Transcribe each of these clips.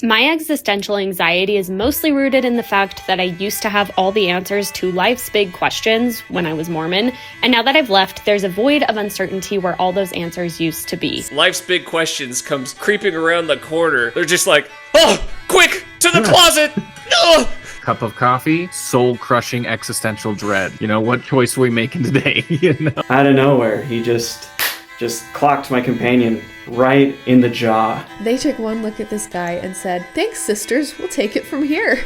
My existential anxiety is mostly rooted in the fact that I used to have all the answers to life's big questions when I was Mormon, and now that I've left, there's a void of uncertainty where all those answers used to be. Life's big questions comes creeping around the corner. They're just like, oh, quick, to the closet! Oh! Cup of coffee, soul-crushing existential dread. You know, what choice are we making today? You know? Out of nowhere, he just clocked my companion right in the jaw. They took one look at this guy and said, "Thanks, sisters, we'll take it from here."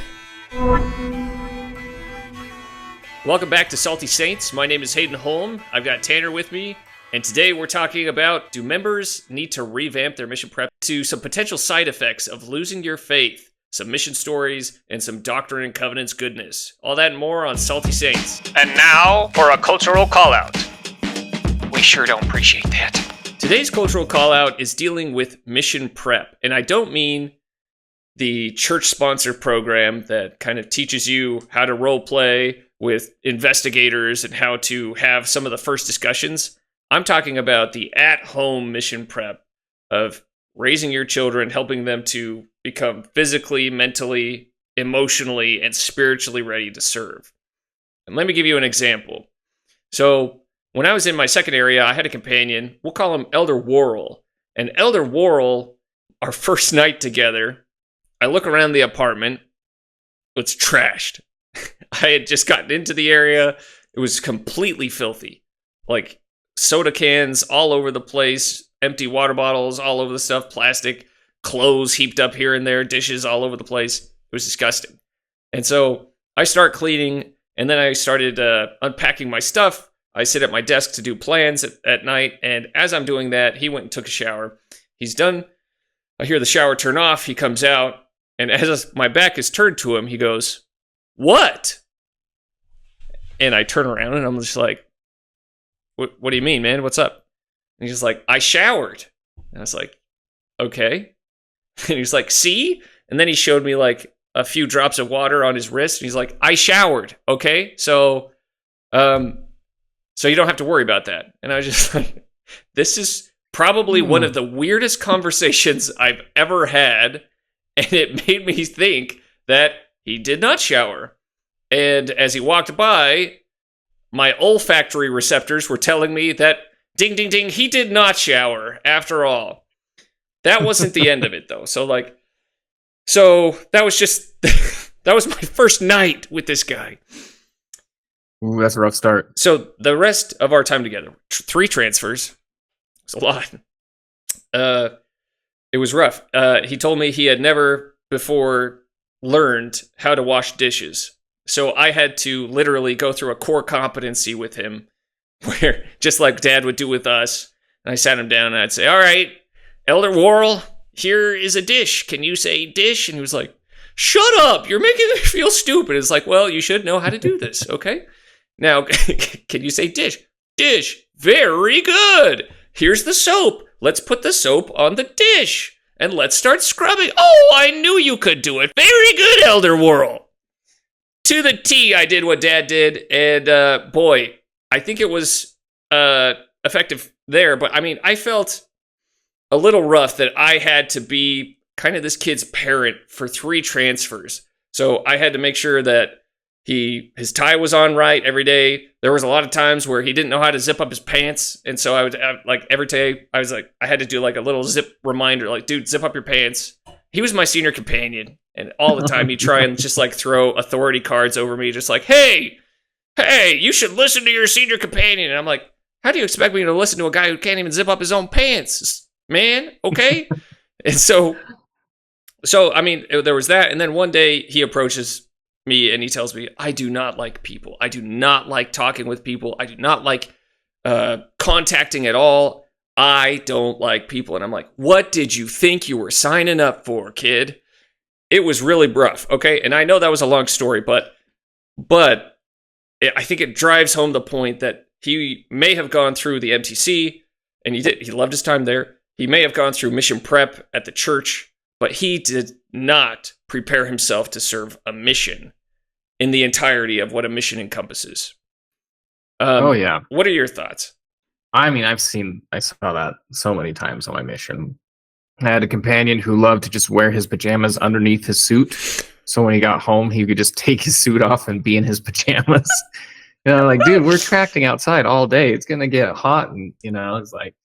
Welcome back to Salty Saints. My name is Hayden Holm. I've got Tanner with me. And today we're talking about, do members need to revamp their mission prep, to some potential side effects of losing your faith, some mission stories, and some Doctrine and Covenants goodness. All that and more on Salty Saints. And now for a cultural call-out. We sure don't appreciate that. Today's cultural call-out is dealing with mission prep. And I don't mean the church-sponsored program that kind of teaches you how to role play with investigators and how to have some of the first discussions. I'm talking about the at-home mission prep of raising your children, helping them to become physically, mentally, emotionally, and spiritually ready to serve. And let me give you an example. So when I was in my second area, I had a companion. We'll call him Elder Worrell. And Elder Worrell, our first night together, I look around the apartment. It's trashed. I had just gotten into the area. It was completely filthy. Like soda cans all over the place, empty water bottles all over the stuff, plastic, clothes heaped up here and there, dishes all over the place. It was disgusting. And so I start cleaning, and then I started unpacking my stuff. I sit at my desk to do plans at night, and as I'm doing that, he went and took a shower. He's done. I hear the shower turn off. He comes out, and as my back is turned to him, he goes, "What?" And I turn around, and I'm just like, What do you mean, man? What's up? And he's like, "I showered." And I was like, "Okay." And he's like, "See?" And then he showed me like a few drops of water on his wrist, and he's like, "I showered, okay? So you don't have to worry about that." And I was just like, this is probably one of the weirdest conversations I've ever had, and it made me think that he did not shower. And as he walked by, my olfactory receptors were telling me that, ding, ding, ding, he did not shower after all. That wasn't the end of it, though. So that was just, that was my first night with this guy. Ooh, that's a rough start. So the rest of our time together, 3 transfers. It's a lot. It was rough. He told me he had never before learned how to wash dishes. So I had to literally go through a core competency with him, where just like Dad would do with us. And I sat him down and I'd say, "All right, Elder Worrell, here is a dish. Can you say dish?" And he was like, "Shut up, you're making me feel stupid." It's like, well, you should know how to do this, okay? Now, can you say dish? Dish. Very good. Here's the soap. Let's put the soap on the dish. And let's start scrubbing. Oh, I knew you could do it. Very good, Elder Worrell. To the T, I did what Dad did. And boy, I think it was effective there. But I mean, I felt a little rough that I had to be kind of this kid's parent for 3 transfers. So I had to make sure that his tie was on right every day. There was a lot of times where he didn't know how to zip up his pants. And so I would like every day I was like, I had to do like a little zip reminder, like, dude, zip up your pants. He was my senior companion. And all the time he'd try and just like throw authority cards over me, just like, hey, you should listen to your senior companion. And I'm like, how do you expect me to listen to a guy who can't even zip up his own pants, man? Okay. And so I mean, there was that. And then one day he approaches me and he tells me, "I do not like people. I do not like talking with people. I do not like contacting at all. I don't like people." And I'm like, what did you think you were signing up for, kid? It was really rough, okay? And I know that was a long story, but I think it drives home the point that he may have gone through the MTC, and he did. He loved his time there. He may have gone through mission prep at the church, but he did not prepare himself to serve a mission in the entirety of what a mission encompasses. Oh, yeah. What are your thoughts? I mean, I saw that so many times on my mission. I had a companion who loved to just wear his pajamas underneath his suit. So when he got home, he could just take his suit off and be in his pajamas. Like, dude, we're tracking outside all day. It's going to get hot. And, it's like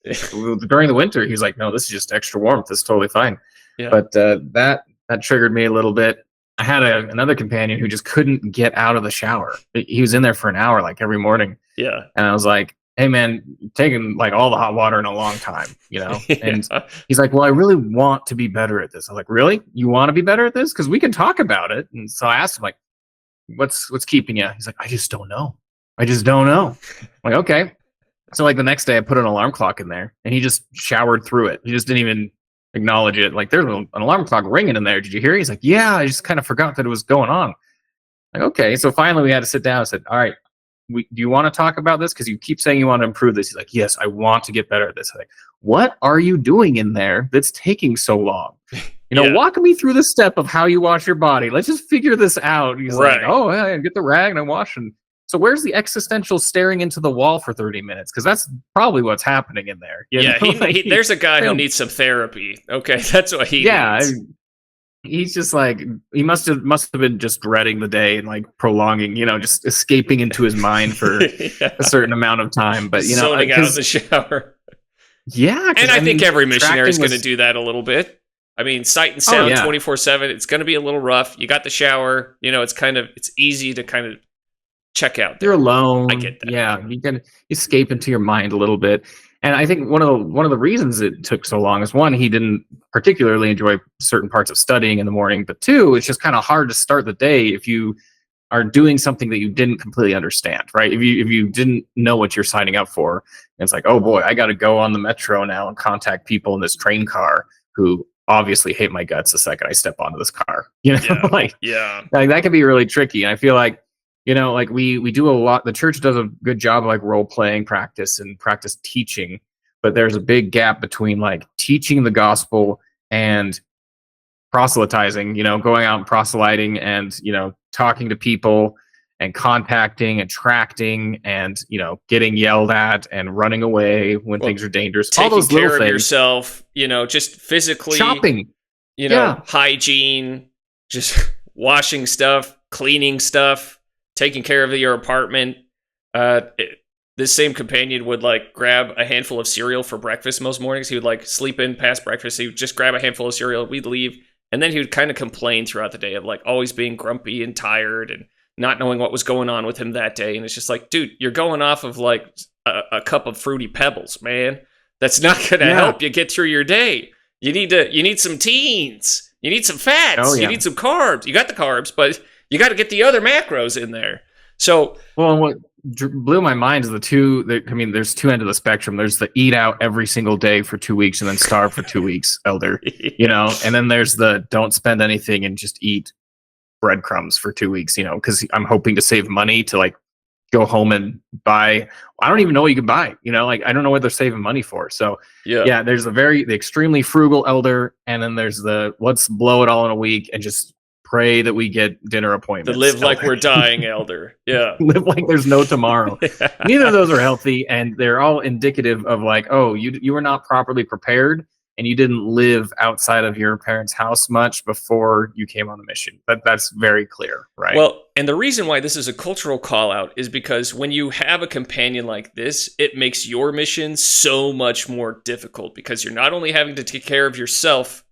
during the winter, he's like, no, this is just extra warmth. It's totally fine. Yeah. But that triggered me a little bit. I had another companion who just couldn't get out of the shower. He was in there for an hour, like every morning. Yeah. And I was like, hey, man, taking like all the hot water in a long time, And he's like, well, I really want to be better at this. I was like, really? You want to be better at this? Because we can talk about it. And so I asked him, like, what's keeping you? He's like, I just don't know. I'm like, okay. So like the next day I put an alarm clock in there and he just showered through it. He just didn't even acknowledge it. Like, there's an alarm clock ringing in there. Did you hear it? He's like, yeah, I just kind of forgot that it was going on. Like, okay. So finally we had to sit down and said, all right, do you want to talk about this? Because you keep saying you want to improve this. He's like, yes, I want to get better at this. I'm like, what are you doing in there that's taking so long? Walk me through the step of how you wash your body. Let's just figure this out. He's like, oh, yeah, get the rag and I wash. And so where's the existential staring into the wall for 30 minutes? Because that's probably what's happening in there. There's a guy who needs some therapy. Okay, that's what he needs. He's just like, he must have been just dreading the day and like prolonging, just escaping into his mind for a certain amount of time. But zoning out of the shower. Yeah, and I think every missionary is going to do that a little bit. I mean, sight and sound 24/7. It's going to be a little rough. You got the shower. It's easy to kind of check out there. You're alone. I get that. Yeah, you can escape into your mind a little bit. And I think one of the reasons it took so long is, one, he didn't particularly enjoy certain parts of studying in the morning, but two, it's just kind of hard to start the day if you are doing something that you didn't completely understand, right? If you didn't know what you're signing up for, it's like, oh boy, I got to go on the metro now and contact people in this train car who obviously hate my guts the second I step onto this car. Like that can be really tricky. And I feel like, we do a lot. The church does a good job of like role playing practice and practice teaching, but there's a big gap between like teaching the gospel and proselytizing, going out and proselyting and, talking to people and contacting, attracting, and, getting yelled at and running away when things are dangerous. Taking all those little care of things. Yourself, just physically. Shopping. Hygiene, just washing stuff, cleaning stuff, taking care of your apartment. This same companion would like grab a handful of cereal for breakfast most mornings. He would like sleep in past breakfast. He would just grab a handful of cereal. We'd leave. And then he would kind of complain throughout the day of like always being grumpy and tired and not knowing what was going on with him that day. And it's just like, dude, you're going off of like a cup of Fruity Pebbles, man. That's not going to help you get through your day. You need some teens. You need some fats. Oh, yeah. You need some carbs. You got the carbs, but you got to get the other macros in there. So, well, what blew my mind is there's two ends of the spectrum. There's the eat out every single day for 2 weeks and then starve for 2 weeks, elder, and then there's the don't spend anything and just eat breadcrumbs for 2 weeks, because I'm hoping to save money to like go home and buy. I don't even know what you can buy, like I don't know what they're saving money for. So there's the extremely frugal elder, and then there's the let's blow it all in a week and just pray that we get dinner appointments. To live like we're dying, elder. Yeah. Live like there's no tomorrow. Neither of those are healthy, and they're all indicative of like, oh, you were not properly prepared, and you didn't live outside of your parents' house much before you came on the mission. That's very clear, right? Well, and the reason why this is a cultural call out is because when you have a companion like this, it makes your mission so much more difficult, because you're not only having to take care of yourself,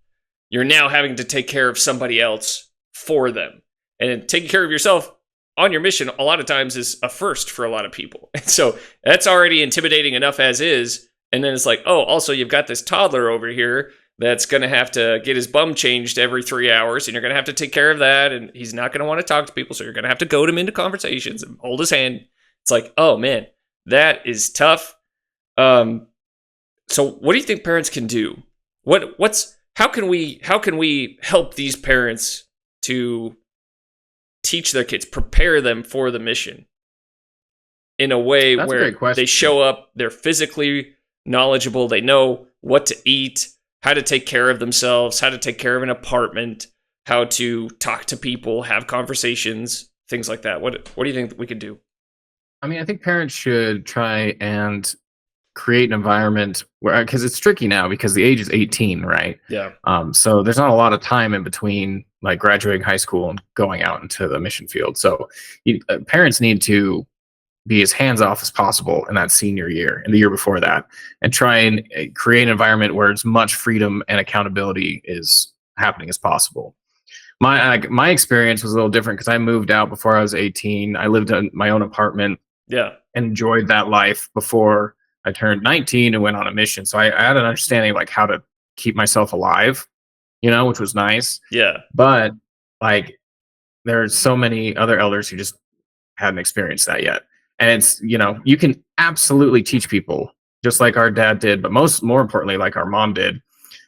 you're now having to take care of somebody else for them. And taking care of yourself on your mission a lot of times is a first for a lot of people. And so that's already intimidating enough as is. And then it's like, oh, also you've got this toddler over here that's going to have to get his bum changed every 3 hours, and you're going to have to take care of that, and he's not going to want to talk to people, so you're going to have to goad him into conversations and hold his hand. It's like, oh man, that is tough. So what do you think parents can do? How can we help these parents to teach their kids, prepare them for the mission in a way where they show up, they're physically knowledgeable, they know what to eat, how to take care of themselves, how to take care of an apartment, how to talk to people, have conversations, things like that. What do you think we could do? I mean, I think parents should try and create an environment where, because it's tricky now because the age is 18, right? Yeah. So there's not a lot of time in between like graduating high school and going out into the mission field. So parents need to be as hands off as possible in that senior year and the year before that, and try and create an environment where as much freedom and accountability is happening as possible. My experience was a little different because I moved out before I was 18. I lived in my own apartment. Yeah. Enjoyed that life before I turned 19 and went on a mission. So I had an understanding of like how to keep myself alive, which was nice. Yeah. But like there's so many other elders who just hadn't experienced that yet. And it's, you can absolutely teach people just like our dad did, but more importantly, like our mom did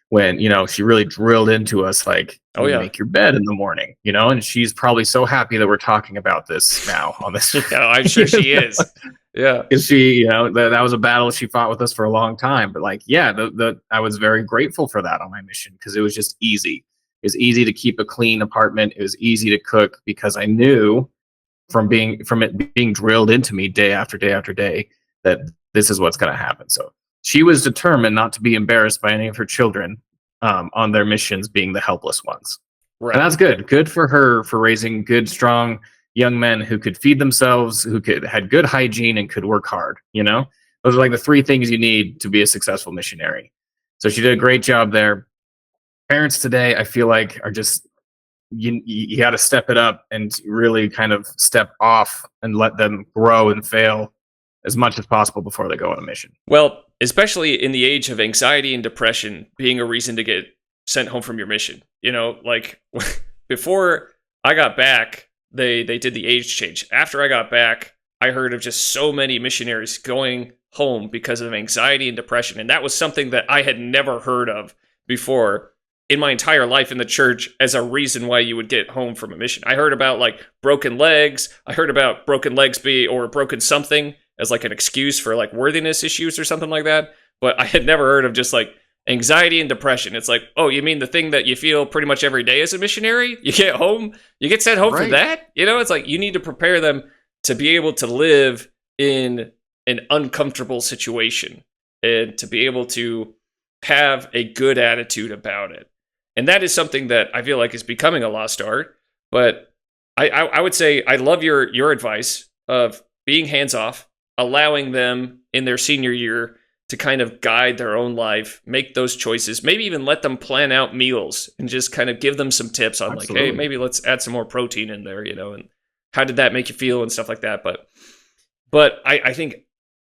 when, she really drilled into us, like, Oh, yeah. make your bed in the morning, and she's probably so happy that we're talking about this now on this. Yeah, I'm sure she is. Yeah. Because she, that was a battle she fought with us for a long time. But like, yeah, I was very grateful for that on my mission because it was just easy. It was easy to keep a clean apartment. It was easy to cook because I knew from it being drilled into me day after day after day that this is what's going to happen. So she was determined not to be embarrassed by any of her children on their missions being the helpless ones. Right. And that's good. Good for her for raising good, strong young men who could feed themselves, who had good hygiene and could work hard. Those are like the three things you need to be a successful missionary. So she did a great job there. Parents today, I feel like, are just, you got to step it up and really kind of step off and let them grow and fail as much as possible before they go on a mission. Well, especially in the age of anxiety and depression being a reason to get sent home from your mission. Like before I got back, they did the age change. After I got back, I heard of just so many missionaries going home because of anxiety and depression. And that was something that I had never heard of before in my entire life in the church as a reason why you would get home from a mission. I heard about like broken legs. I heard about broken legs or broken something as like an excuse for like worthiness issues or something like that. But I had never heard of just like anxiety and depression. It's like, oh, you mean the thing that you feel pretty much every day as a missionary? You get sent home for that? It's like you need to prepare them to be able to live in an uncomfortable situation and to be able to have a good attitude about it. And that is something that I feel like is becoming a lost art. But I would say I love your advice of being hands off, allowing them in their senior year to kind of guide their own life, make those choices, maybe even let them plan out meals and just kind of give them some tips on Absolutely. like, hey, maybe let's add some more protein in there, and how did that make you feel and stuff like that. But I think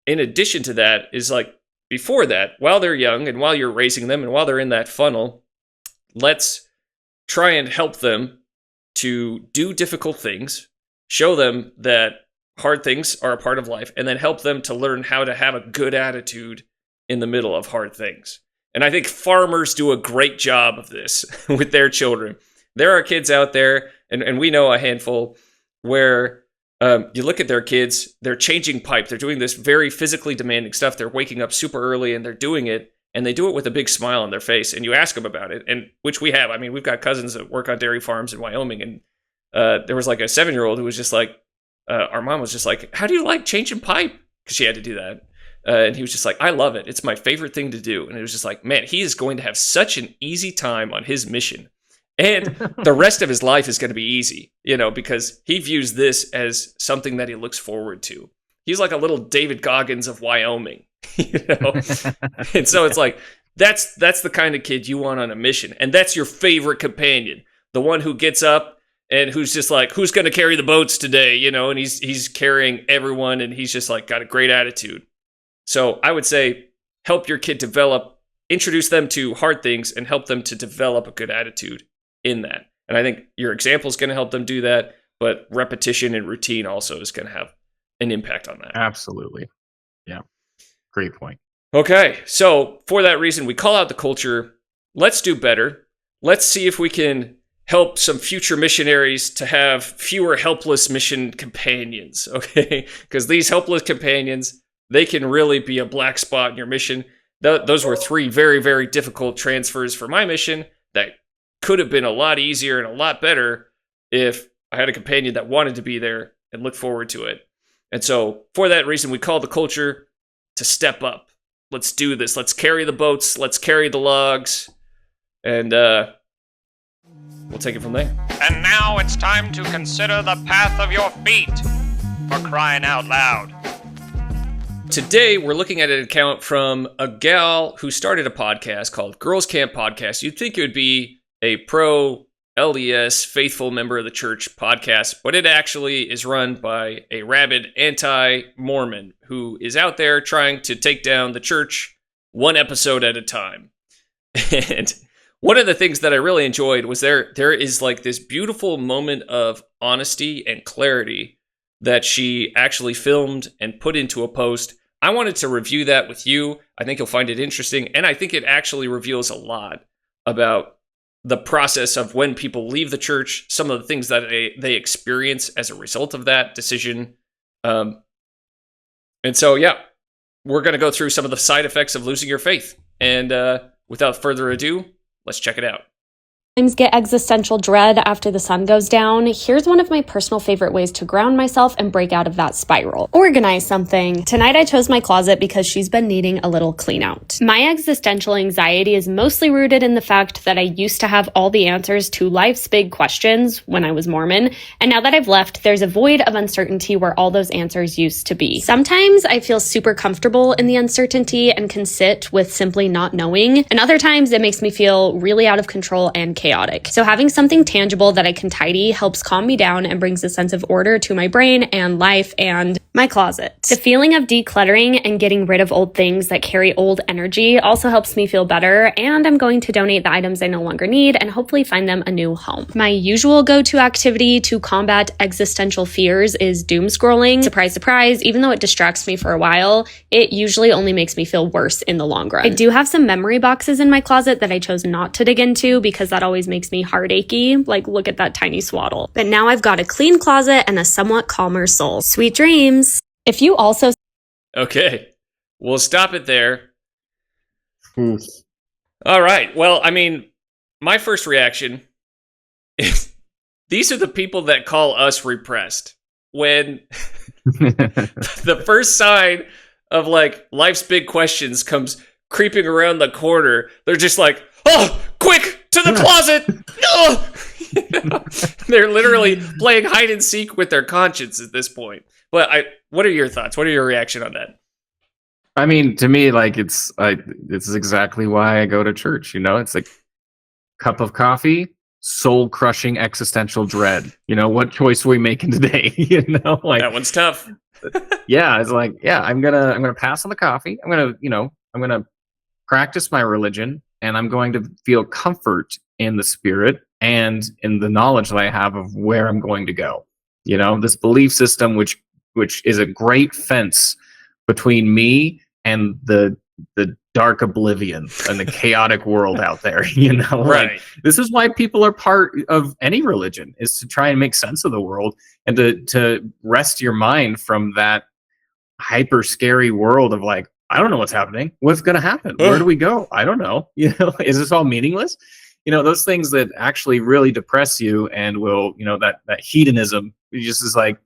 in addition to that is like before that, while they're young and while you're raising them and while they're in that funnel, let's try and help them to do difficult things, show them that hard things are a part of life, and then help them to learn how to have a good attitude in the middle of hard things. And I think farmers do a great job of this with their children. There are kids out there, and we know a handful, where you look at their kids, they're changing pipe, they're doing this very physically demanding stuff, they're waking up super early and they're doing it, and they do it with a big smile on their face, and you ask them about it, and which we have. I mean, we've got cousins that work on dairy farms in Wyoming, and there was like a 7-year-old who was just like, our mom was just like, how do you like changing pipe? Because she had to do that. And he was just like, I love it. It's my favorite thing to do. And it was just like, man, he is going to have such an easy time on his mission. And the rest of his life is going to be easy, because he views this as something that he looks forward to. He's like a little David Goggins of Wyoming, And so it's like, that's the kind of kid you want on a mission. And that's your favorite companion. The one who gets up and who's just like, who's going to carry the boats today? And he's carrying everyone, and he's just like got a great attitude. So I would say help your kid introduce them to hard things and help them to develop a good attitude in that. And I think your example is going to help them do that, but repetition and routine also is going to have an impact on that. Absolutely. Yeah. Great point. Okay. So for that reason, we call out the culture. Let's do better. Let's see if we can help some future missionaries to have fewer helpless mission companions. Okay. Because these helpless companions, they can really be a black spot in your mission. Those were 3 very, very difficult transfers for my mission that could have been a lot easier and a lot better if I had a companion that wanted to be there and look forward to it. And so for that reason, we call the culture to step up let's do this. Let's carry the boats. Let's carry the logs. And we'll take it from there. And now it's time to consider the path of your feet. For crying out loud. Today, we're looking at an account from a gal who started a podcast called Girls Camp Podcast. You'd think it would be a pro LDS faithful member of the church podcast, but it actually is run by a rabid anti-Mormon who is out there trying to take down the church one episode at a time. And one of the things that I really enjoyed was there is like this beautiful moment of honesty and clarity that she actually filmed and put into a post. I wanted to review that with you. I think you'll find it interesting, and I think it actually reveals a lot about the process of when people leave the church, some of the things that they experience as a result of that decision. And so, yeah, we're going to go through some of the side effects of losing your faith. And without further ado, let's check it out. Sometimes get existential dread after the sun goes down. Here's one of my personal favorite ways to ground myself and break out of that spiral. Organize something. Tonight I chose my closet because she's been needing a little clean out. My existential anxiety is mostly rooted in the fact that I used to have all the answers to life's big questions when I was Mormon, and now that I've left, there's a void of uncertainty where all those answers used to be. Sometimes I feel super comfortable in the uncertainty and can sit with simply not knowing, and other times it makes me feel really out of control and chaotic. So having something tangible that I can tidy helps calm me down and brings a sense of order to my brain and life and my closet. The feeling of decluttering and getting rid of old things that carry old energy also helps me feel better, and I'm going to donate the items I no longer need and hopefully find them a new home. My usual go-to activity to combat existential fears is doom scrolling. Surprise, surprise, even though it distracts me for a while, it usually only makes me feel worse in the long run. I do have some memory boxes in my closet that I chose not to dig into because that always makes me heartachy. Like, look at that tiny swaddle. But now I've got a clean closet and a somewhat calmer soul. Sweet dreams. If you also... Okay, we'll stop it there. Oof. All right. Well, I mean, my first reaction is these are the people that call us repressed. When the first sign of like life's big questions comes creeping around the corner, they're just like, oh, quick, to the closet. Oh! You know, they're literally playing hide and seek with their conscience at this point. But what are your thoughts? What are your reaction on that? I mean, to me, like it's exactly why I go to church. You know, it's like cup of coffee, soul crushing existential dread. You know, what choice are we making today? You know, like That one's tough. yeah, it's like, yeah, I'm gonna pass on the coffee. I'm gonna practice my religion, and I'm going to feel comfort in the spirit and in the knowledge that I have of where I'm going to go. You know, this belief system, which is a great fence between me and the dark oblivion and the chaotic world out there. You know, Right. like, this is why people are part of any religion, is to try and make sense of the world and to rest your mind from that hyper scary world of like, I don't know what's happening. What's going to happen? Where do we go? I don't know. You know, is this all meaningless? You know, those things that actually really depress you and will, you know, that hedonism, it just is like,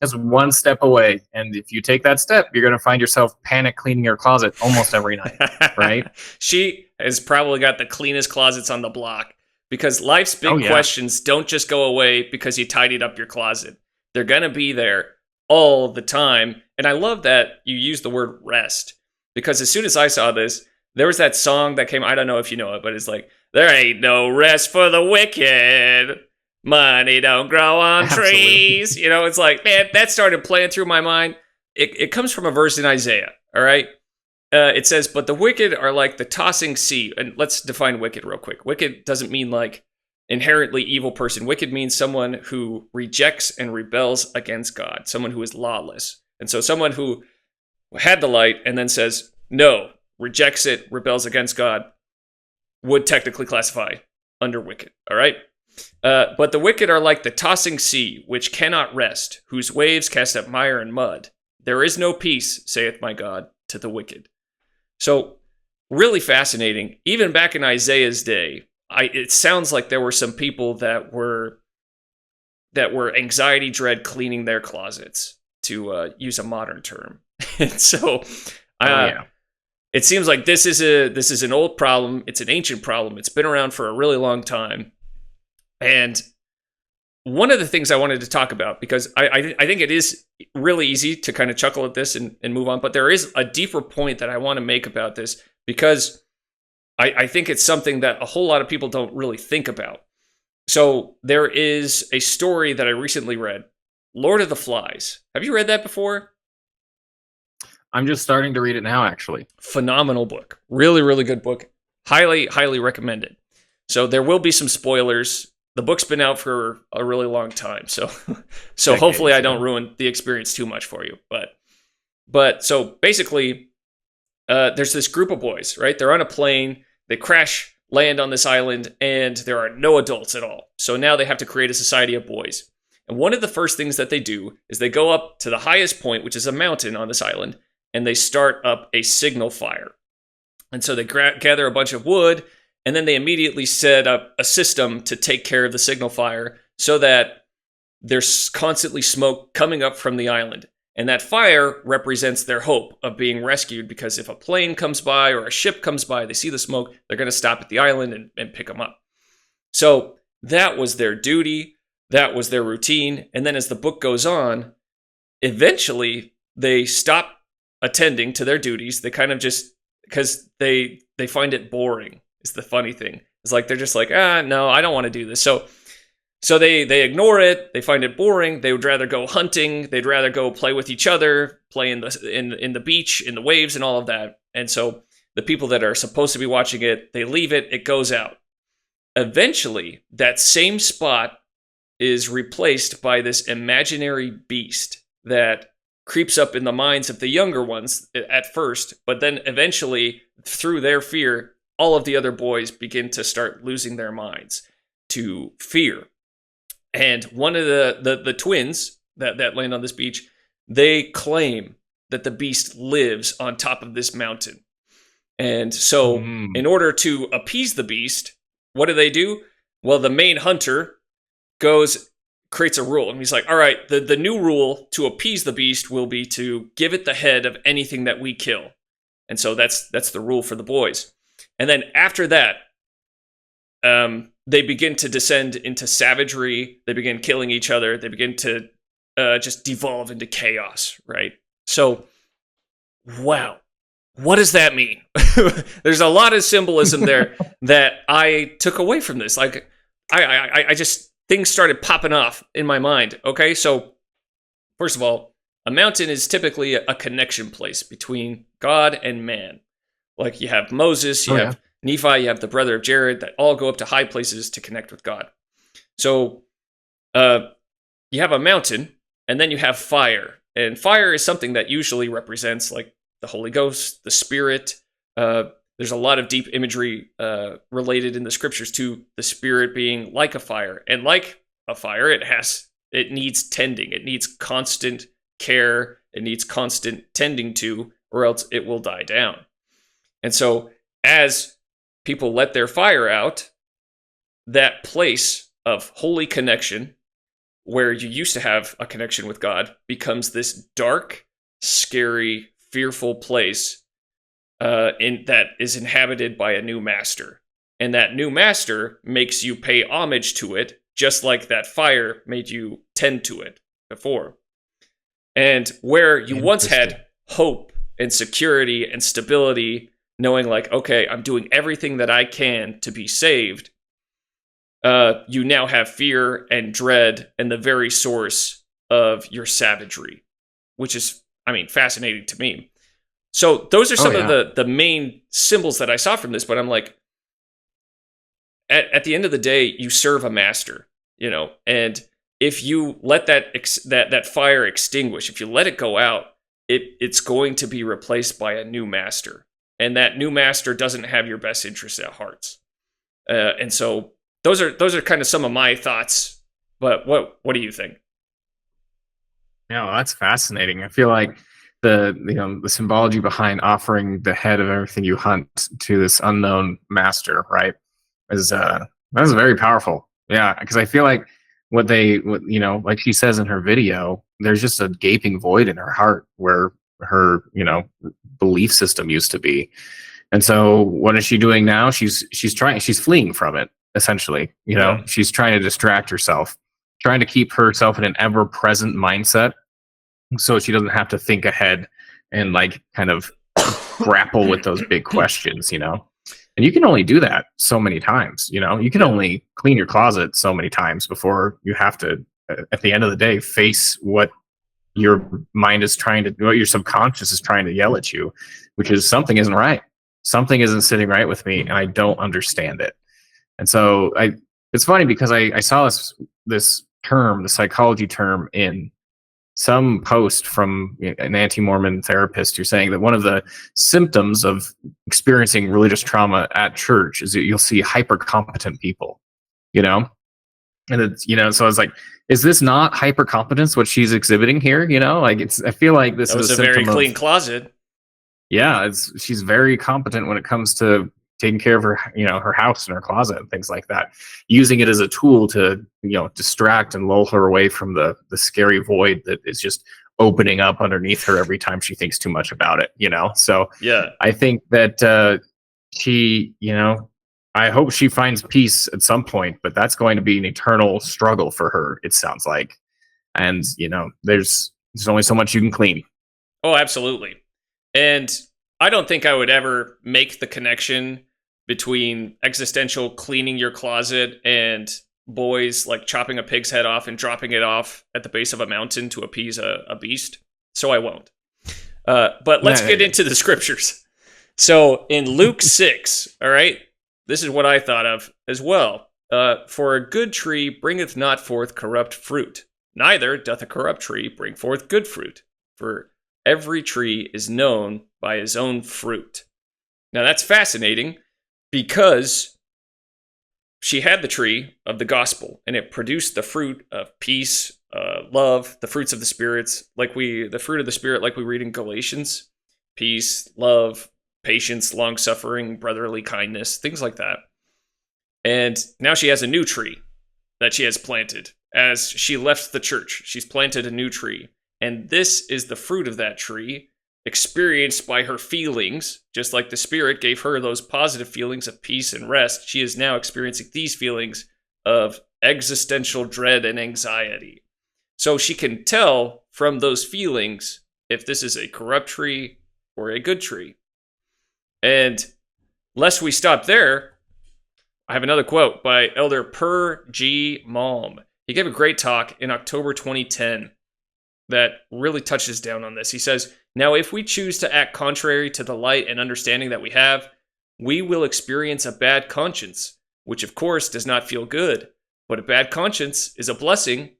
that's one step away. And if you take that step, you're going to find yourself panic cleaning your closet almost every night, right? She has probably got the cleanest closets on the block because life's big questions don't just go away because you tidied up your closet. They're going to be there all the time. And I love that you use the word rest because as soon as I saw this, there was that song that came, I don't know if you know it, but it's like, there ain't no rest for the wicked. Money don't grow on trees. You know, it's like, man, that started playing through my mind. It comes from a verse in Isaiah, all right? It says, but the wicked are like the tossing sea. And let's define wicked real quick. Wicked doesn't mean like inherently evil person. Wicked means someone who rejects and rebels against God, someone who is lawless. And so someone who had the light and then says, no, rejects it, rebels against God, would technically classify under wicked, all right? But the wicked are like the tossing sea, which cannot rest, whose waves cast up mire and mud. There is no peace, saith my God, to the wicked. So, really fascinating. Even back in Isaiah's day, it sounds like there were some people that were anxiety dread cleaning their closets, to use a modern term. And so, it seems like this is an old problem. It's an ancient problem. It's been around for a really long time. And one of the things I wanted to talk about, because I think it is really easy to kind of chuckle at this and move on, but there is a deeper point that I want to make about this, because I think it's something that a whole lot of people don't really think about. So there is a story that I recently read, Lord of the Flies. Have you read that before? I'm just starting to read it now, actually. Phenomenal book. Really, really good book. Highly, highly recommend it. So there will be some spoilers. The book's been out for a really long time, so hopefully I don't ruin the experience too much for you. But so basically, there's this group of boys, right? They're on a plane. They crash land on this island, and there are no adults at all. So now they have to create a society of boys. And one of the first things that they do is they go up to the highest point, which is a mountain on this island, and they start up a signal fire. And so they gather a bunch of wood, and then they immediately set up a system to take care of the signal fire so that there's constantly smoke coming up from the island. And that fire represents their hope of being rescued, because if a plane comes by or a ship comes by, they see the smoke, they're going to stop at the island and pick them up. So that was their duty. That was their routine. And then as the book goes on, eventually they stop attending to their duties. They kind of just, because they find it boring, is the funny thing. It's like, they're just like, no, I don't want to do this. So they ignore it. They find it boring. They would rather go hunting. They'd rather go play with each other, play in the beach, in the waves, and all of that. And so the people that are supposed to be watching it, they leave it. It goes out. Eventually, that same spot is replaced by this imaginary beast that creeps up in the minds of the younger ones at first, but then eventually, through their fear, all of the other boys begin to start losing their minds to fear. And one of the twins that land on this beach, they claim that the beast lives on top of this mountain. And so in order to appease the beast, what do? Well, the main hunter creates a rule, and he's like, all right, the new rule to appease the beast will be to give it the head of anything that we kill. And so that's the rule for the boys. And then after that, they begin to descend into savagery. They begin killing each other. They begin to just devolve into chaos, right? So, wow. What does that mean? There's a lot of symbolism there that I took away from this. Like, I just, things started popping off in my mind. Okay, so first of all, a mountain is typically a connection place between God and man. Like, you have Moses, you have Nephi, you have the brother of Jared, that all go up to high places to connect with God. So you have a mountain, and then you have fire. And fire is something that usually represents like the Holy Ghost, the Spirit. There's a lot of deep imagery related in the scriptures to the Spirit being like a fire. And like a fire, it needs tending. It needs constant care. It needs constant tending to, or else it will die down. And so as people let their fire out, that place of holy connection, where you used to have a connection with God, becomes this dark, scary, fearful place that is inhabited by a new master. And that new master makes you pay homage to it, just like that fire made you tend to it before. And where you once had hope and security and stability, knowing like, okay, I'm doing everything that I can to be saved, you now have fear and dread and the very source of your savagery, which is, fascinating to me. So those are some of the main symbols that I saw from this, but I'm like, at the end of the day, you serve a master, and if you let that fire extinguish, if you let it go out, it's going to be replaced by a new master. And that new master doesn't have your best interests at heart. And so those are kind of some of my thoughts. But what do you think? Yeah, well, that's fascinating. I feel like the symbology behind offering the head of everything you hunt to this unknown master, right, is very powerful. Yeah, because I feel like what like she says in her video, there's just a gaping void in her heart where her, belief system used to be. And so what is she doing now? She's fleeing from it, essentially. She's trying to distract herself, trying to keep herself in an ever-present mindset so she doesn't have to think ahead and like kind of grapple with those big questions, And you can only do that so many times, You can only clean your closet so many times before you have to, at the end of the day, face what your mind is what your subconscious is trying to yell at you, which is something isn't right. Something isn't sitting right with me, and I don't understand it. And so it's funny because I saw this term, the psychology term, in some post from an anti-Mormon therapist who's saying that one of the symptoms of experiencing religious trauma at church is that you'll see hyper-competent people, And it's, so I was like, is this not hyper-competence, what she's exhibiting here? I feel like this is a very clean closet. Yeah, she's very competent when it comes to taking care of her, her house and her closet and things like that, using it as a tool to, distract and lull her away from the scary void that is just opening up underneath her every time she thinks too much about it, So yeah, I think that she, I hope she finds peace at some point, but that's going to be an eternal struggle for her, it sounds like. And, there's only so much you can clean. Oh, absolutely. And I don't think I would ever make the connection between existential cleaning your closet and boys like chopping a pig's head off and dropping it off at the base of a mountain to appease a beast. So I won't. But let's get into the scriptures. So in Luke 6, all right, this is what I thought of as well. For a good tree bringeth not forth corrupt fruit, neither doth a corrupt tree bring forth good fruit. For every tree is known by his own fruit. Now that's fascinating because she had the tree of the gospel and it produced the fruit of peace, love, the fruits of the spirits, the fruit of the spirit, like we read in Galatians, peace, love, patience, long-suffering, brotherly kindness, things like that. And now she has a new tree that she has planted. As she left the church, she's planted a new tree. And this is the fruit of that tree, experienced by her feelings. Just like the Spirit gave her those positive feelings of peace and rest, she is now experiencing these feelings of existential dread and anxiety. So she can tell from those feelings if this is a corrupt tree or a good tree. And lest we stop there, I have another quote by Elder Per G. Malm. He gave a great talk in October 2010. That really touches down on this. He says, now if we choose to act contrary to the light and understanding that we have, we will experience a bad conscience, which of course does not feel good. But a bad conscience is a blessing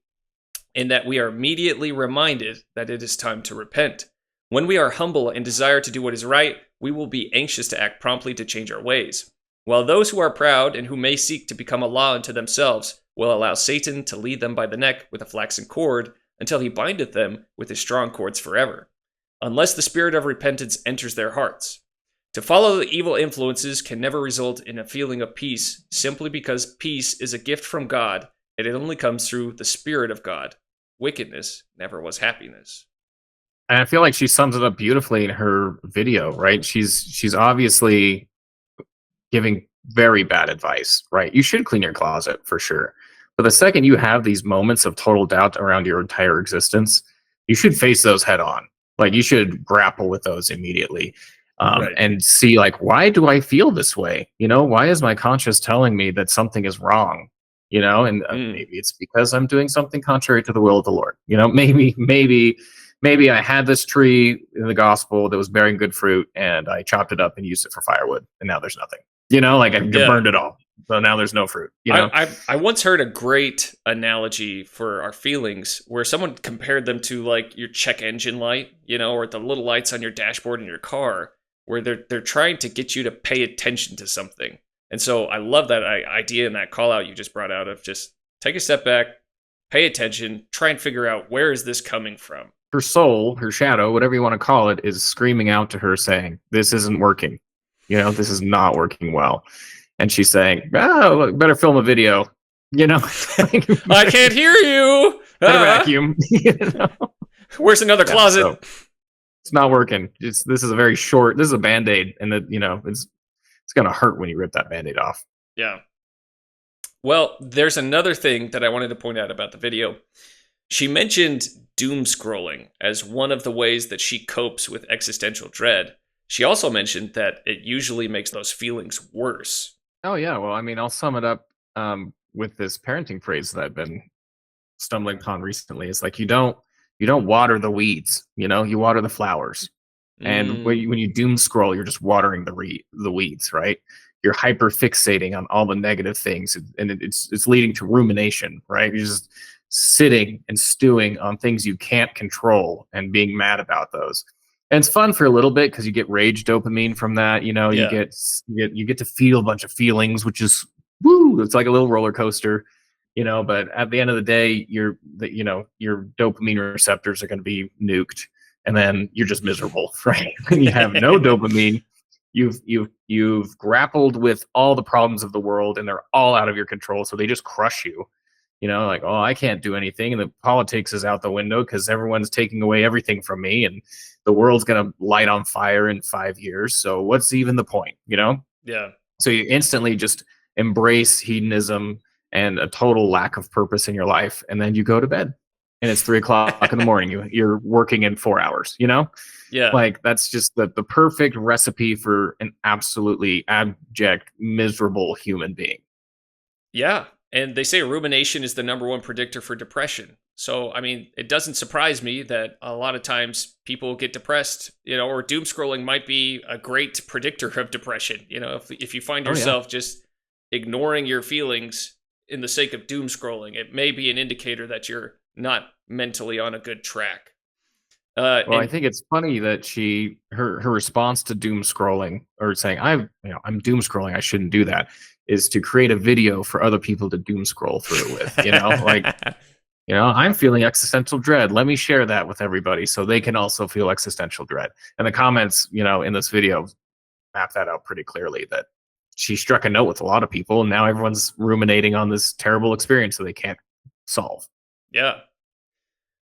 in that we are immediately reminded that it is time to repent. When we are humble and desire to do what is right, we will be anxious to act promptly to change our ways. While those who are proud and who may seek to become a law unto themselves will allow Satan to lead them by the neck with a flaxen cord, until he bindeth them with his strong cords forever, unless the spirit of repentance enters their hearts. To follow the evil influences can never result in a feeling of peace, simply because peace is a gift from God, and it only comes through the Spirit of God. Wickedness never was happiness. And I feel like she sums it up beautifully in her video, right? She's obviously giving very bad advice, right? You should clean your closet for sure. But the second you have these moments of total doubt around your entire existence, you should face those head on. Like you should grapple with those immediately and see like, why do I feel this way? Why is my conscience telling me that something is wrong? And maybe it's because I'm doing something contrary to the will of the Lord. Maybe I had this tree in the gospel that was bearing good fruit and I chopped it up and used it for firewood and now there's nothing. I burned it all. So now there's no fruit. I once heard a great analogy for our feelings where someone compared them to like your check engine light, or the little lights on your dashboard in your car, where they're trying to get you to pay attention to something. And so I love that idea and that call out you just brought out of just take a step back, pay attention, try and figure out where is this coming from. Her soul, her shadow, whatever you want to call it, is screaming out to her saying, this isn't working. This is not working well. And she's saying, oh, look, better film a video. I can't hear you. Better vacuum. Where's another closet? It's not working. This is a very short. This is a Band-Aid, and it's gonna hurt when you rip that Band-Aid off. Yeah. Well, there's another thing that I wanted to point out about the video. She mentioned doom scrolling as one of the ways that she copes with existential dread. She also mentioned that it usually makes those feelings worse. Oh yeah. Well, I mean, I'll sum it up with this parenting phrase that I've been stumbling upon recently. It's like you don't water the weeds. You water the flowers. And when you doom scroll, you're just watering the weeds, right? You're hyper fixating on all the negative things, and it's leading to rumination, right? You're just sitting and stewing on things you can't control and being mad about those. And it's fun for a little bit because you get rage dopamine from that. You get to feel a bunch of feelings, which is woo. It's like a little roller coaster, But at the end of the day, your dopamine receptors are going to be nuked, and then you're just miserable, right? When you have no dopamine, you've grappled with all the problems of the world, and they're all out of your control, so they just crush you. Like, oh, I can't do anything, and the politics is out the window because everyone's taking away everything from me, and the world's gonna light on fire in 5 years. So what's even the point? Yeah. So you instantly just embrace hedonism and a total lack of purpose in your life, and then you go to bed, and it's 3:00 in the morning. You're working in 4 hours. Yeah. Like that's just the perfect recipe for an absolutely abject, miserable human being. Yeah. And they say rumination is the number one predictor for depression. So, I mean, it doesn't surprise me that a lot of times people get depressed, or doom scrolling might be a great predictor of depression. If you find yourself just ignoring your feelings in the sake of doom scrolling, it may be an indicator that you're not mentally on a good track. I think it's funny that her response to doom scrolling, or saying I'm doom scrolling, I shouldn't do that, is to create a video for other people to doom scroll through with. I'm feeling existential dread. Let me share that with everybody so they can also feel existential dread. And the comments, in this video map that out pretty clearly, that she struck a note with a lot of people, and now everyone's ruminating on this terrible experience that they can't solve. Yeah.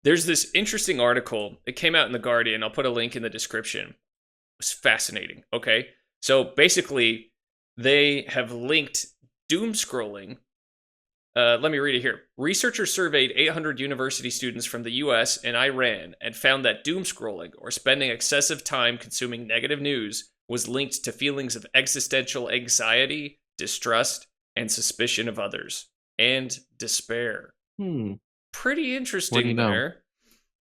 There's this interesting article. It came out in The Guardian. I'll put a link in the description. It was fascinating. Okay. So basically, they have linked doom scrolling. Let me read it here. Researchers surveyed 800 university students from the US and Iran and found that doom scrolling, or spending excessive time consuming negative news, was linked to feelings of existential anxiety, distrust, and suspicion of others, and despair. Pretty interesting there.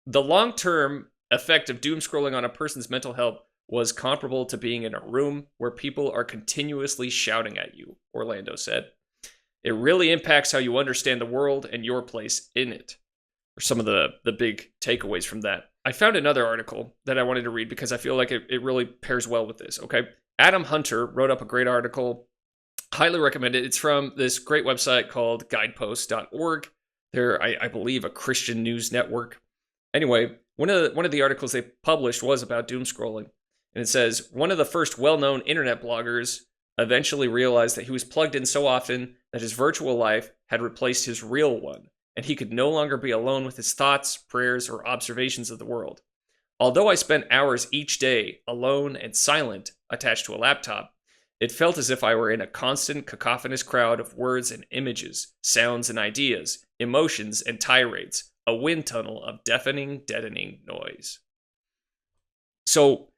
The long-term effect of doom scrolling on a person's mental health was comparable to being in a room where people are continuously shouting at you, Orlando said. It really impacts how you understand the world and your place in it. Or some of the big takeaways from that. I found another article that I wanted to read because I feel like it really pairs well with this, okay? Adam Hunter wrote up a great article. Highly recommend it. It's from this great website called guidepost.org. They're, I believe, a Christian news network. Anyway, one of the articles they published was about doom scrolling. And it says, one of the first well-known internet bloggers eventually realized that he was plugged in so often that his virtual life had replaced his real one, and he could no longer be alone with his thoughts, prayers, or observations of the world. Although I spent hours each day alone and silent, attached to a laptop, it felt as if I were in a constant cacophonous crowd of words and images, sounds and ideas, emotions and tirades, a wind tunnel of deafening, deadening noise. So,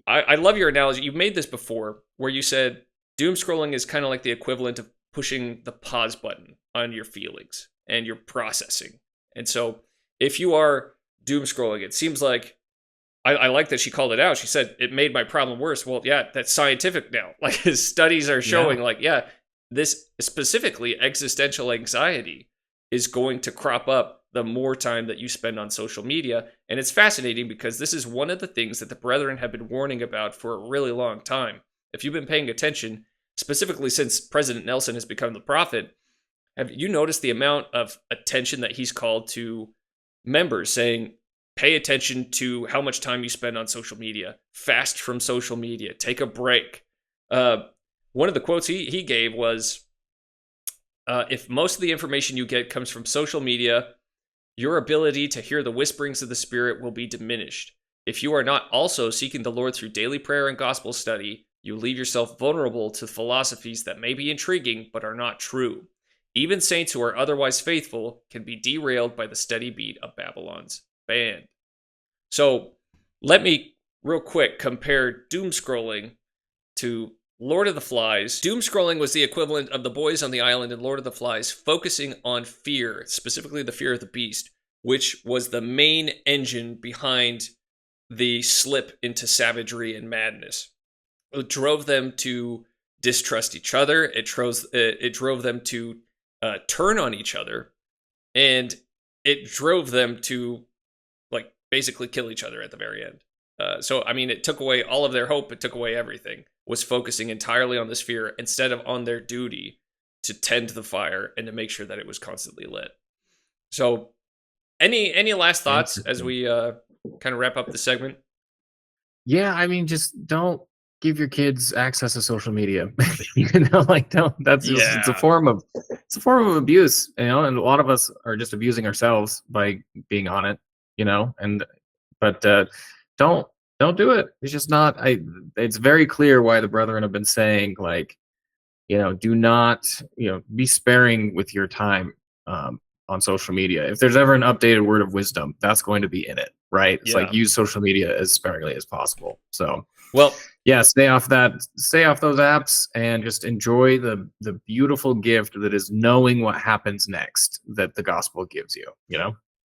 I love your analogy. You've made this before, where you said doom scrolling is kind of like the equivalent of pushing the pause button on your feelings and your processing. And so, if you are doom scrolling, it seems like, I like that she called it out. She said, it made my problem worse. Well, yeah, that's scientific now. Like, his studies are showing, this specifically existential anxiety is going to crop up the more time that you spend on social media. And it's fascinating because this is one of the things that the brethren have been warning about for a really long time. If you've been paying attention, specifically since President Nelson has become the prophet, have you noticed the amount of attention that he's called to members, saying, pay attention to how much time you spend on social media, fast from social media, take a break. One of the quotes he gave was, if most of the information you get comes from social media, your ability to hear the whisperings of the Spirit will be diminished. If you are not also seeking the Lord through daily prayer and gospel study, you leave yourself vulnerable to philosophies that may be intriguing but are not true. Even saints who are otherwise faithful can be derailed by the steady beat of Babylon's band. So let me real quick compare doom scrolling to Lord of the Flies. Doom scrolling was the equivalent of the boys on the island in Lord of the Flies, focusing on fear, specifically the fear of the beast, which was the main engine behind the slip into savagery and madness. It drove them to distrust each other. It drove them to turn on each other, and it drove them to basically kill each other at the very end. So I mean, it took away all of their hope. It took away everything. Was focusing entirely on this fear instead of on their duty to tend the fire and to make sure that it was constantly lit. So, any last thoughts as we kind of wrap up the segment? Yeah, I mean, just don't give your kids access to social media. Don't. That's just it's a form of abuse, and a lot of us are just abusing ourselves by being on it, but don't do it. It's just not. It's very clear why the brethren have been saying, do not, be sparing with your time on social media. If there's ever an updated word of wisdom, that's going to be in it, right? It's use social media as sparingly as possible. So, well, yeah, stay off those apps and just enjoy the beautiful gift that is knowing what happens next that the gospel gives you,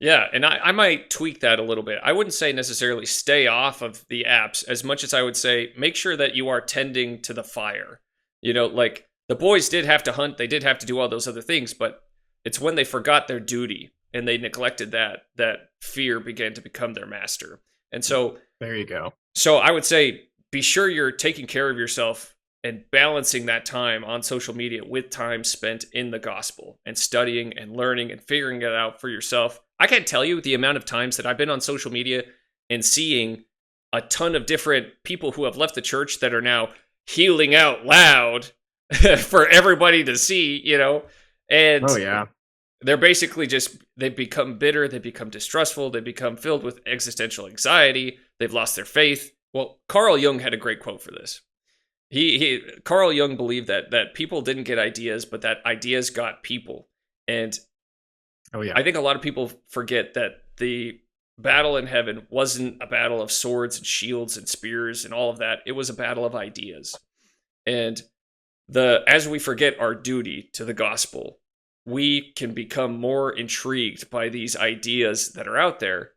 Yeah, and I might tweak that a little bit. I wouldn't say necessarily stay off of the apps as much as I would say make sure that you are tending to the fire. The boys did have to hunt, they did have to do all those other things, but it's when they forgot their duty and they neglected that fear began to become their master. And so there you go. So I would say be sure you're taking care of yourself and balancing that time on social media with time spent in the gospel and studying and learning and figuring it out for yourself. I can't tell you the amount of times that I've been on social media and seeing a ton of different people who have left the church that are now healing out loud for everybody to see, and oh yeah, they're basically they've become bitter, they become distrustful, they become filled with existential anxiety, they've lost their faith. Well, Carl Jung had a great quote for this. Carl Jung believed that people didn't get ideas, but that ideas got people. And oh yeah, I think a lot of people forget that the battle in heaven wasn't a battle of swords and shields and spears and all of that. It was a battle of ideas. And as we forget our duty to the gospel, we can become more intrigued by these ideas that are out there.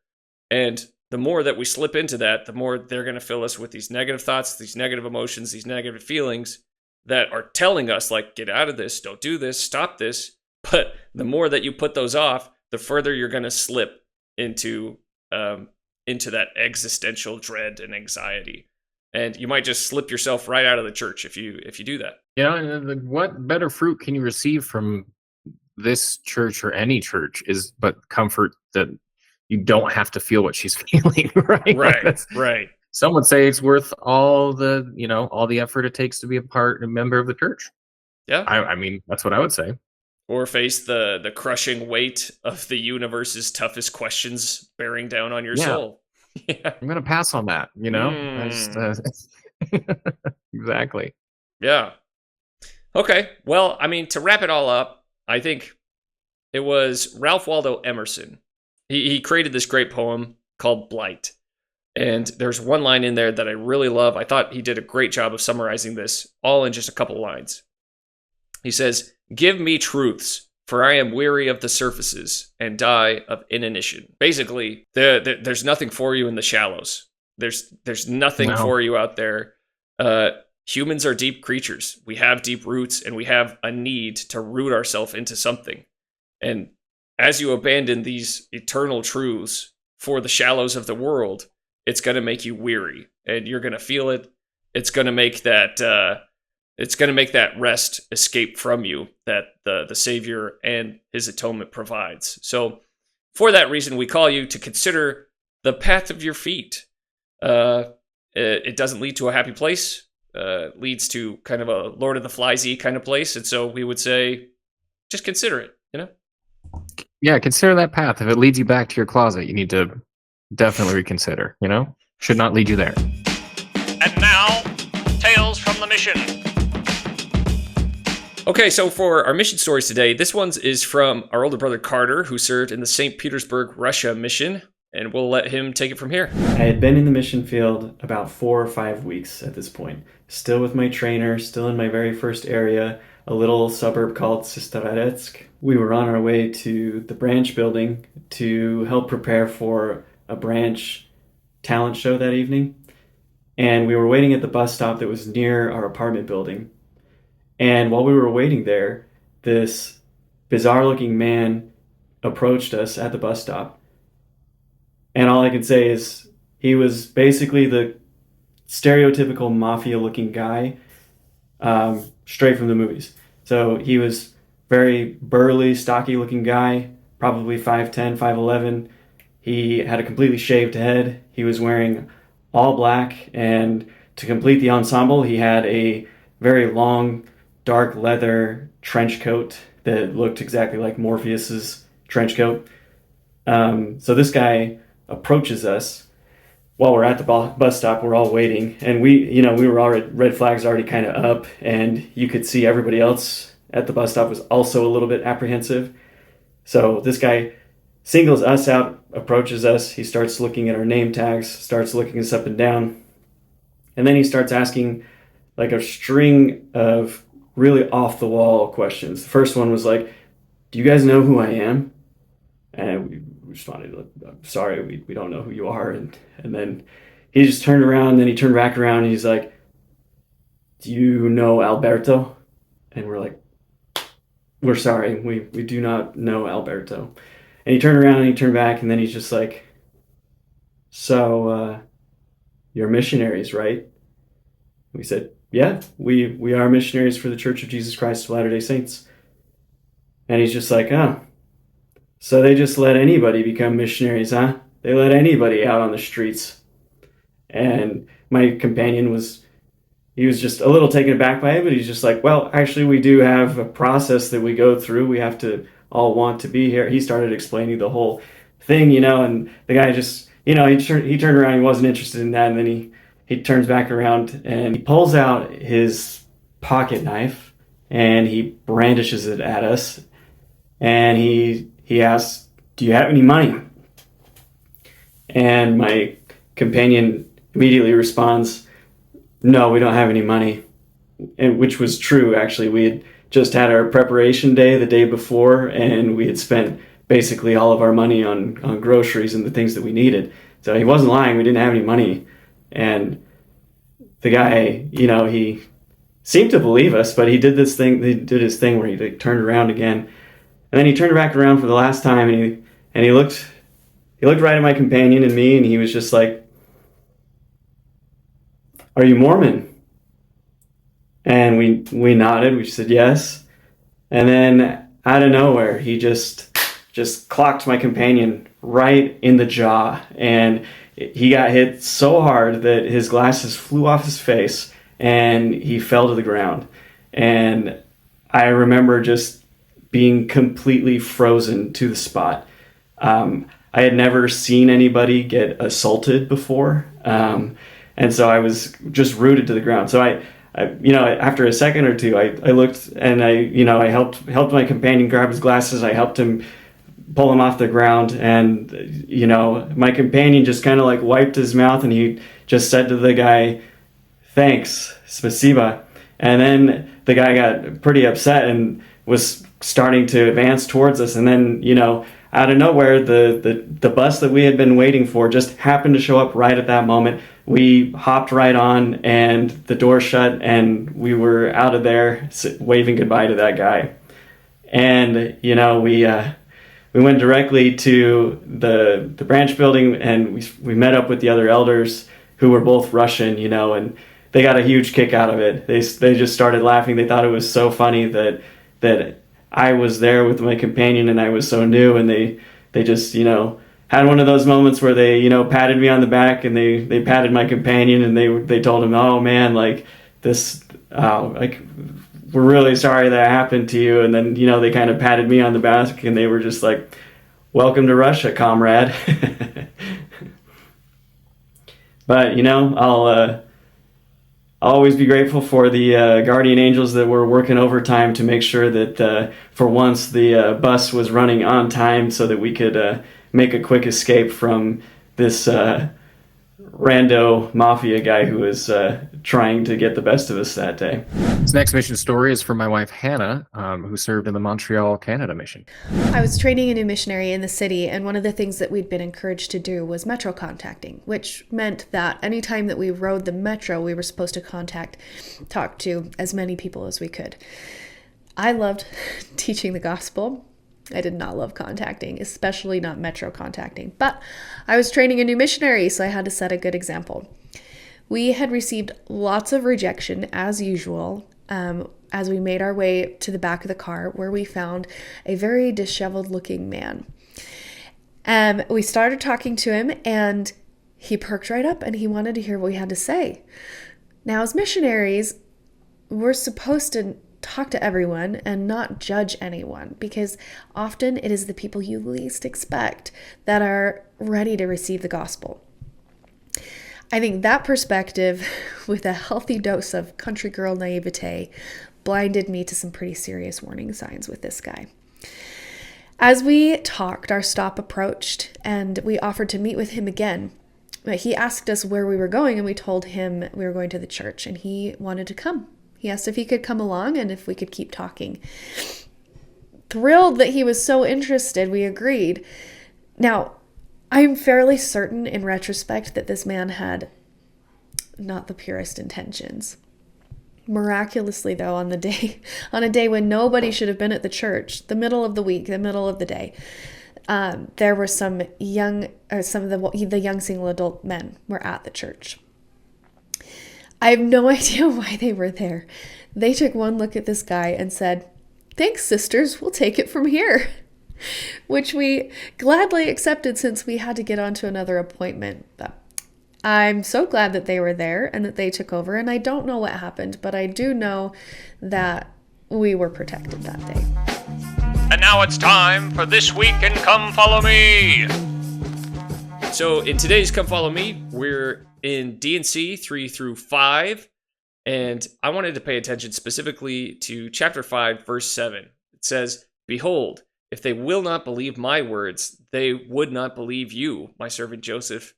And the more that we slip into that, the more they're going to fill us with these negative thoughts, these negative emotions, these negative feelings that are telling us, get out of this, don't do this, stop this. But the more that you put those off, the further you're going to slip into that existential dread and anxiety. And you might just slip yourself right out of the church if you do that. And what better fruit can you receive from this church or any church but comfort that you don't have to feel what she's feeling, right? Right. Some would say it's worth all the effort it takes to be a member of the church. Yeah. I mean, that's what I would say. Or face the crushing weight of the universe's toughest questions bearing down on your soul. Yeah. I'm going to pass on that, Exactly. Yeah. Okay. Well, I mean, to wrap it all up, I think it was Ralph Waldo Emerson. He created this great poem called Blight. And there's one line in there that I really love. I thought he did a great job of summarizing this all in just a couple lines. He says, "Give me truths, for I am weary of the surfaces and die of inanition." Basically, there's nothing for you in the shallows. There's nothing for you out there. Humans are deep creatures. We have deep roots, and we have a need to root ourselves into something. And as you abandon these eternal truths for the shallows of the world, it's going to make you weary, and you're going to feel it. It's going to make that rest escape from you that the Savior and his atonement provides. So for that reason, we call you to consider the path of your feet. It doesn't lead to a happy place. Leads to kind of a Lord of the Flies-y kind of place. And so we would say, just consider it, Yeah, consider that path. If it leads you back to your closet, you need to definitely reconsider, should not lead you there. And now, Tales from the Mission. Okay, so for our mission stories today, this one is from our older brother Carter, who served in the St. Petersburg, Russia mission, and we'll let him take it from here. I had been in the mission field about 4 or 5 weeks at this point, still with my trainer, still in my very first area, a little suburb called Sistaretsk. We were on our way to the branch building to help prepare for a branch talent show that evening. And we were waiting at the bus stop that was near our apartment building. And while we were waiting there, this bizarre-looking man approached us at the bus stop. And all I can say is he was basically the stereotypical mafia-looking guy, straight from the movies. So he was very burly, stocky-looking guy, probably 5'10", 5'11". He had a completely shaved head. He was wearing all black, and to complete the ensemble, he had a very long, dark leather trench coat that looked exactly like Morpheus's trench coat. So this guy approaches us while we're at the bus stop. We're all waiting, and we were already, red flags already kind of up, and you could see everybody else at the bus stop was also a little bit apprehensive. So this guy singles us out, approaches us. He starts looking at our name tags, starts looking us up and down, and then he starts asking like a string of really off-the-wall questions. The first one was like, "Do you guys know who I am?" And we responded, "I'm sorry, we don't know who you are." And then he just turned around, and then he turned back around, and he's like, "Do you know Alberto?" And we're like, "We're sorry, we do not know Alberto." And he turned around, and he turned back, and then he's just like, "So, you're missionaries, right?" We said, "Yeah, we are missionaries for the Church of Jesus Christ of Latter-day Saints." And he's just like, "Oh, so they just let anybody become missionaries, huh? They let anybody out on the streets." And my companion was just a little taken aback by it, but he's just like, "Well, actually, we do have a process that we go through. We have to all want to be here." He started explaining the whole thing, and the guy just, he turned around, he wasn't interested in that, and then he turns back around and he pulls out his pocket knife and he brandishes it at us, and he asks, "Do you have any money?" And my companion immediately responds, "No, we don't have any money," and which was true, actually. We had just had our preparation day the day before, and we had spent basically all of our money on groceries and the things that we needed. So he wasn't lying, we didn't have any money. And the guy, he seemed to believe us, but he did his thing where he turned around again. And then he turned back around for the last time, and he looked right at my companion and me, and he was just like, "Are you Mormon?" And we nodded, we said yes. And then out of nowhere, he just clocked my companion right in the jaw, and he got hit so hard that his glasses flew off his face and he fell to the ground. And I remember just being completely frozen to the spot. I had never seen anybody get assaulted before, and so I was just rooted to the ground. So I after a second or two, I looked, and I helped my companion grab his glasses. I helped him pull him off the ground, and my companion just kind of like wiped his mouth, and he just said to the guy, "Thanks, spasiba." And then the guy got pretty upset and was starting to advance towards us, and then out of nowhere, the bus that we had been waiting for just happened to show up right at that moment. We hopped right on, and the door shut, and we were out of there waving goodbye to that guy. And we went directly to the branch building, and we met up with the other elders who were both Russian, and they got a huge kick out of it. They just started laughing. They thought it was so funny that I was there with my companion and I was so new, and they just had one of those moments where they patted me on the back, and they patted my companion, and they told him, "Oh man, like this, we're really sorry that happened to you." And then they kind of patted me on the back, and they were just like, "Welcome to Russia, comrade." But, I'll always be grateful for the guardian angels that were working overtime to make sure that for once the bus was running on time so that we could make a quick escape from this rando mafia guy who was trying to get the best of us that day. This next mission story is from my wife, Hannah, who served in the Montreal, Canada mission. I was training a new missionary in the city, and one of the things that we'd been encouraged to do was metro contacting, which meant that anytime that we rode the metro, we were supposed to talk to as many people as we could. I loved teaching the gospel. I did not love contacting, especially not metro contacting, but I was training a new missionary, so I had to set a good example. We had received lots of rejection, as usual, as we made our way to the back of the car, where we found a very disheveled-looking man. We started talking to him, and he perked right up, and he wanted to hear what we had to say. Now, as missionaries, we're supposed to talk to everyone and not judge anyone, because often it is the people you least expect that are ready to receive the gospel. I think that perspective, with a healthy dose of country girl naivete, blinded me to some pretty serious warning signs with this guy. As we talked, our stop approached, and we offered to meet with him again. He asked us where we were going, and we told him we were going to the church, and he wanted to come. He asked if he could come along and if we could keep talking. Thrilled that he was so interested, we agreed. Now, I'm fairly certain in retrospect that this man had not the purest intentions. Miraculously, though, on a day when nobody should have been at the church, the middle of the week, the middle of the day, there were some of the young single adult men were at the church. I have no idea why they were there. They took one look at this guy and said, "Thanks, sisters, we'll take it from here," which we gladly accepted since we had to get on to another appointment. But I'm so glad that they were there and that they took over, and I don't know what happened, but I do know that we were protected that day. And now it's time for This Week in Come Follow Me. So in today's Come Follow Me, we're in D&C 3 through 5, and I wanted to pay attention specifically to chapter 5, verse 7. It says, "Behold, if they will not believe my words, they would not believe you, my servant Joseph,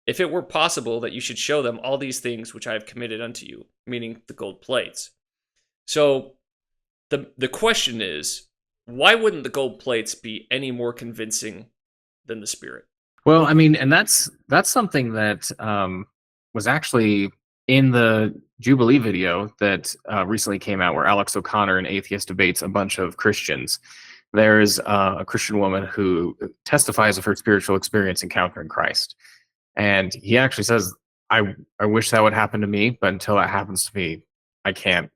if it were possible that you should show them all these things which I have committed unto you," meaning the gold plates. So the question is, why wouldn't the gold plates be any more convincing than the Spirit? Well, I mean, and that's something that was actually in the Jubilee video that recently came out, where Alex O'Connor, an atheist, debates a bunch of Christians. There's a Christian woman who testifies of her spiritual experience encountering Christ. And he actually says, I wish that would happen to me, but until that happens to me, I can't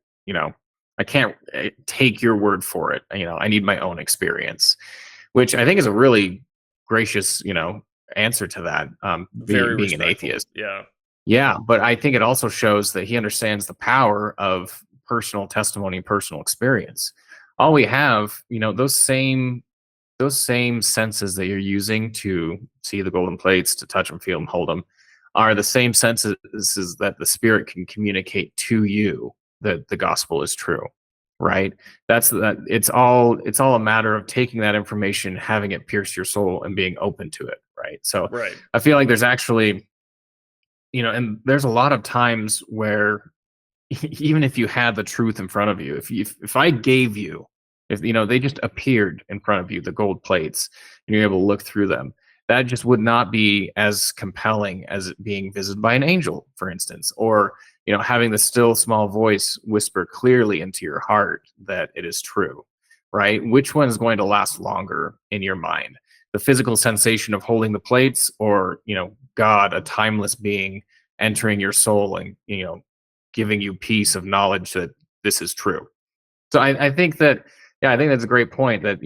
take your word for it. I need my own experience, which I think is a really gracious, answer to that, being an atheist. Yeah, but I think it also shows that he understands the power of personal testimony and personal experience. All we have, those same senses that you're using to see the golden plates, to touch them, feel them, hold them, are the same senses that the Spirit can communicate to you that the gospel is true, right? It's all a matter of taking that information, having it pierce your soul, and being open to it, right? So right. I feel like there's actually, and there's a lot of times where even if you had the truth in front of you, if I gave you, if they just appeared in front of you, the gold plates, and you're able to look through them, that just would not be as compelling as it being visited by an angel, for instance, or having the still small voice whisper clearly into your heart that it is true, right? Which one is going to last longer in your mind? The physical sensation of holding the plates, or God, a timeless being, entering your soul and giving you peace of knowledge that this is true. So I think that's a great point, that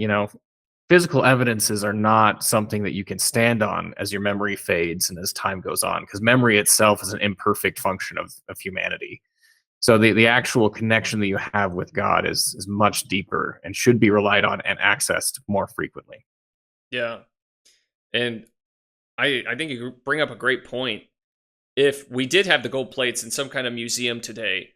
physical evidences are not something that you can stand on as your memory fades and as time goes on, because memory itself is an imperfect function of humanity. So the actual connection that you have with God is much deeper and should be relied on and accessed more frequently. Yeah. And I think you bring up a great point. if we did have the gold plates in some kind of museum today,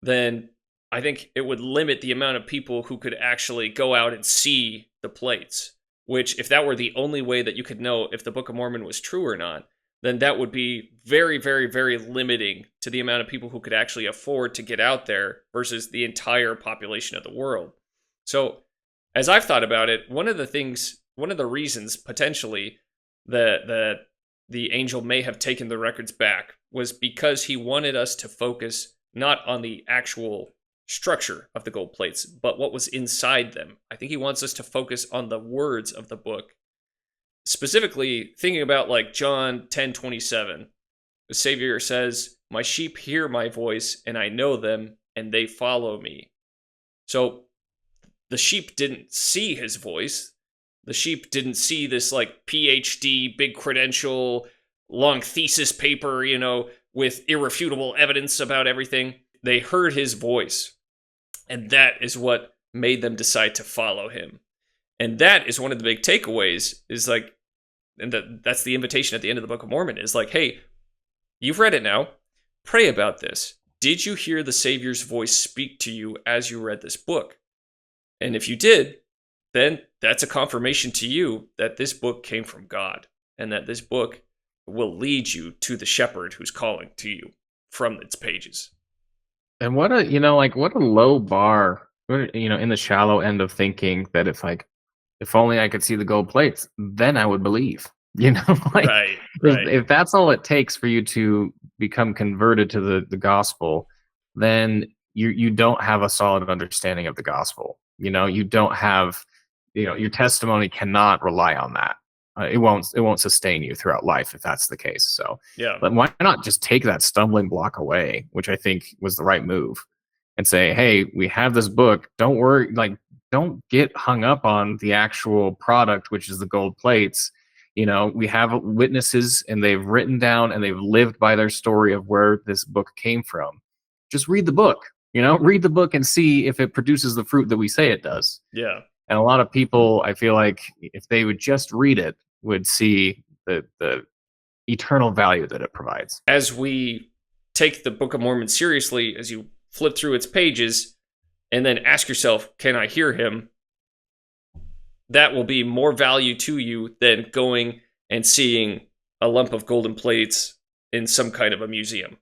then I think it would limit the amount of people who could actually go out and see the plates. Which, if that were the only way that you could know if the Book of Mormon was true or not, then that would be very, very, very limiting to the amount of people who could actually afford to get out there versus the entire population of the world. So, as I've thought about it, one of the reasons potentially that the angel may have taken the records back was because he wanted us to focus not on the actual structure of the gold plates, but what was inside them. I think he wants us to focus on the words of the book. Specifically, thinking about like John 10:27, the Savior says, "My sheep hear my voice, and I know them, and they follow me." So the sheep didn't see his voice. The sheep didn't see this like PhD, big credential, long thesis paper, with irrefutable evidence about everything. They heard his voice. And that is what made them decide to follow him. And that is one of the big takeaways, is like, and that's the invitation at the end of the Book of Mormon, is like, hey, you've read it now. Pray about this. Did you hear the Savior's voice speak to you as you read this book? And if you did, then that's a confirmation to you that this book came from God, and that this book will lead you to the shepherd who's calling to you from its pages. And what a low bar, in the shallow end of thinking that if only I could see the gold plates, then I would believe, Right. If that's all it takes for you to become converted to the gospel, then you don't have a solid understanding of the gospel. You don't have, your testimony cannot rely on that. It won't sustain you throughout life if that's the case. So, yeah. But why not just take that stumbling block away, which I think was the right move, and say, hey, we have this book. Don't worry, don't get hung up on the actual product, which is the gold plates. We have witnesses, and they've written down and they've lived by their story of where this book came from. Just read the book. Read the book and see if it produces the fruit that we say it does. Yeah. And a lot of people, I feel like, if they would just read it, would see the eternal value that it provides. As we take the Book of Mormon seriously, as you flip through its pages, and then ask yourself, can I hear him? That will be more value to you than going and seeing a lump of golden plates in some kind of a museum.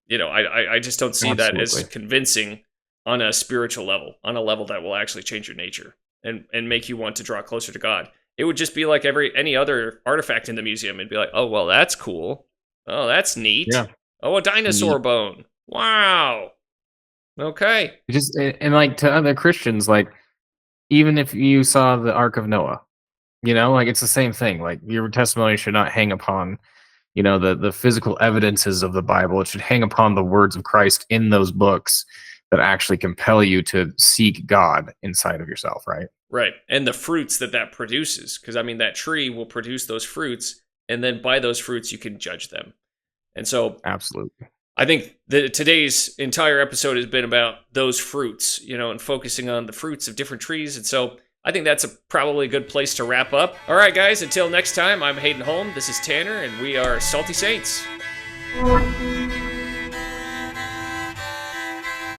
I just don't see that as convincing on a spiritual level, on a level that will actually change your nature and make you want to draw closer to God. It would just be like any other artifact in the museum. It'd be like, oh, well, that's cool. Oh, that's neat. Yeah. Oh, a dinosaur bone. Wow. Okay. To other Christians, even if you saw the Ark of Noah, it's the same thing. Your testimony should not hang upon, the physical evidences of the Bible. It should hang upon the words of Christ in those books that actually compel you to seek God inside of yourself, right? Right. And the fruits that produces. Because, that tree will produce those fruits, and then by those fruits, you can judge them. And so... Absolutely. I think that today's entire episode has been about those fruits, and focusing on the fruits of different trees. And so I think that's probably a good place to wrap up. All right, guys, until next time, I'm Hayden Holm. This is Tanner, and we are Salty Saints.